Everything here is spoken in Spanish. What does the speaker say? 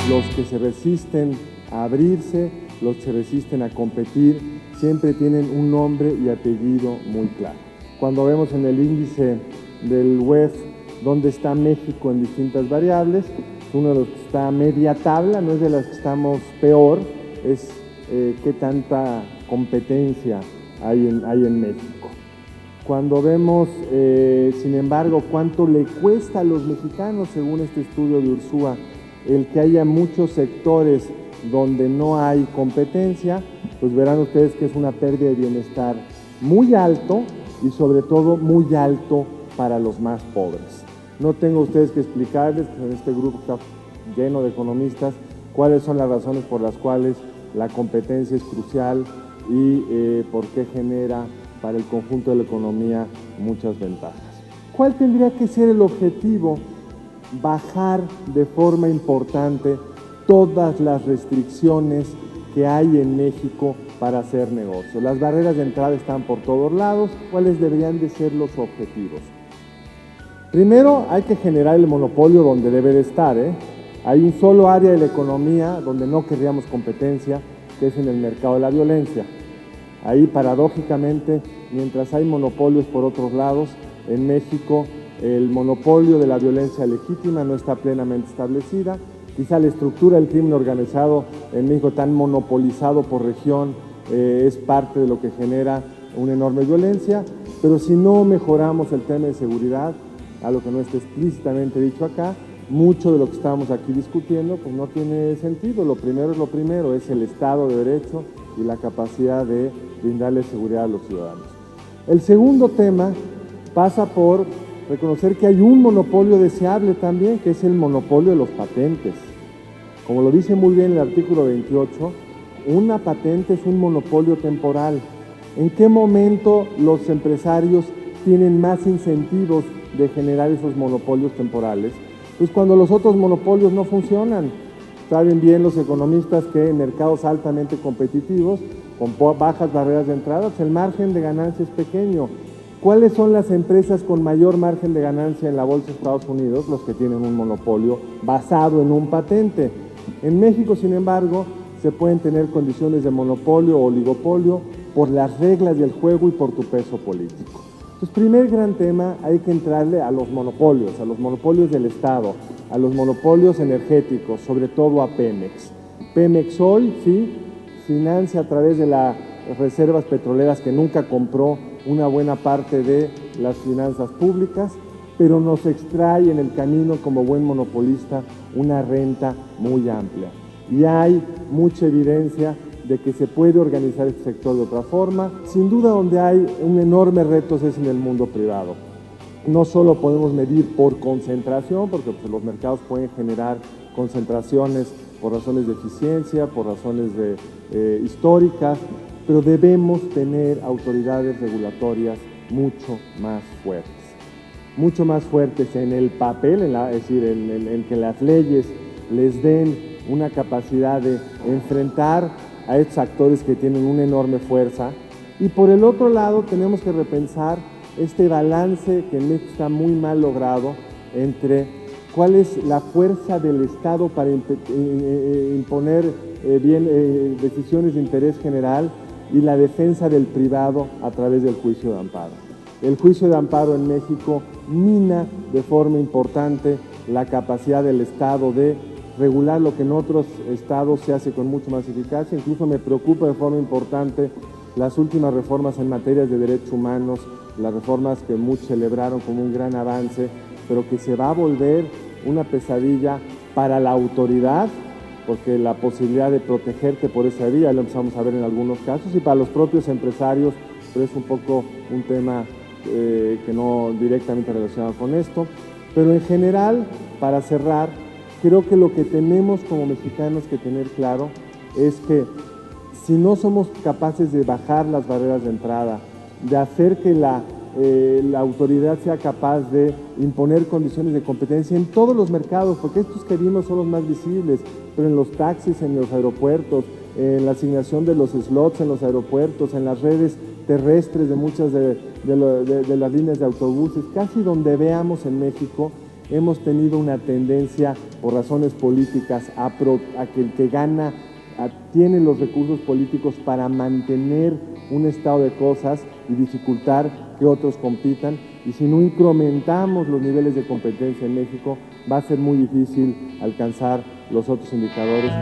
los que se resisten a abrirse, los que se resisten a competir, siempre tienen un nombre y apellido muy claro. Cuando vemos en el índice del WEF dónde está México en distintas variables, uno de los que está a media tabla, no es de las que estamos peor, es qué tanta competencia hay en México. Cuando vemos, sin embargo, cuánto le cuesta a los mexicanos, según este estudio de Ursúa, el que haya muchos sectores donde no hay competencia, pues verán ustedes que es una pérdida de bienestar muy alto y sobre todo muy alto para los más pobres. No tengo ustedes que explicarles, que en este grupo está lleno de economistas, cuáles son las razones por las cuales la competencia es crucial y por qué genera para el conjunto de la economía muchas ventajas. ¿Cuál tendría que ser el objetivo? Bajar de forma importante todas las restricciones que hay en México para hacer negocio. Las barreras de entrada están por todos lados. ¿Cuáles deberían de ser los objetivos? Primero, hay que generar el monopolio donde debe de estar, Hay un solo área de la economía donde no querríamos competencia, que es en el mercado de la violencia. Ahí, paradójicamente, mientras hay monopolios por otros lados, en México el monopolio de la violencia legítima no está plenamente establecida. Quizá la estructura del crimen organizado en México, tan monopolizado por región, es parte de lo que genera una enorme violencia, pero si no mejoramos el tema de seguridad, a lo que no está explícitamente dicho acá, mucho de lo que estamos aquí discutiendo pues no tiene sentido. Lo primero, es el Estado de Derecho y la capacidad de brindarle seguridad a los ciudadanos. El segundo tema pasa por reconocer que hay un monopolio deseable también, que es el monopolio de los patentes. Como lo dice muy bien el artículo 28, una patente es un monopolio temporal. ¿En qué momento los empresarios tienen más incentivos de generar esos monopolios temporales? Pues cuando los otros monopolios no funcionan. Saben bien los economistas que en mercados altamente competitivos, con bajas barreras de entrada, pues el margen de ganancia es pequeño. ¿Cuáles son las empresas con mayor margen de ganancia en la bolsa de Estados Unidos? Los que tienen un monopolio basado en un patente. En México, sin embargo, se pueden tener condiciones de monopolio o oligopolio por las reglas del juego y por tu peso político. Entonces, primer gran tema, hay que entrarle a los monopolios del Estado, a los monopolios energéticos, sobre todo a Pemex. Pemex hoy, sí, financia a través de las reservas petroleras que nunca compró una buena parte de las finanzas públicas, pero nos extrae en el camino como buen monopolista una renta muy amplia. Y hay mucha evidencia de que se puede organizar este sector de otra forma. Sin duda, donde hay un enorme reto es en el mundo privado. No solo podemos medir por concentración, porque pues, los mercados pueden generar concentraciones por razones de eficiencia, por razones históricas, pero debemos tener autoridades regulatorias mucho más fuertes en el papel, es decir, en que las leyes les den una capacidad de enfrentar a estos actores que tienen una enorme fuerza. Y por el otro lado tenemos que repensar este balance que en México está muy mal logrado entre cuál es la fuerza del Estado para imponer decisiones de interés general y la defensa del privado a través del juicio de amparo. El juicio de amparo en México mina de forma importante la capacidad del Estado de regular lo que en otros estados se hace con mucho más eficacia. Incluso me preocupa de forma importante las últimas reformas en materia de derechos humanos, las reformas que muchos celebraron como un gran avance, pero que se va a volver una pesadilla para la autoridad, porque la posibilidad de protegerte por esa vía, lo empezamos a ver en algunos casos, y para los propios empresarios, pero es un poco un tema que no directamente relacionado con esto. Pero en general, para cerrar, creo que lo que tenemos como mexicanos que tener claro es que si no somos capaces de bajar las barreras de entrada, de hacer que la autoridad sea capaz de imponer condiciones de competencia en todos los mercados, porque estos que vimos son los más visibles, pero en los taxis, en los aeropuertos, en la asignación de los slots en los aeropuertos, en las redes terrestres de muchas de las líneas de autobuses, casi donde veamos en México, hemos tenido una tendencia, por razones políticas, a que el que gana tiene los recursos políticos para mantener un estado de cosas y dificultar que otros compitan. Y si no incrementamos los niveles de competencia en México, va a ser muy difícil alcanzar los otros indicadores.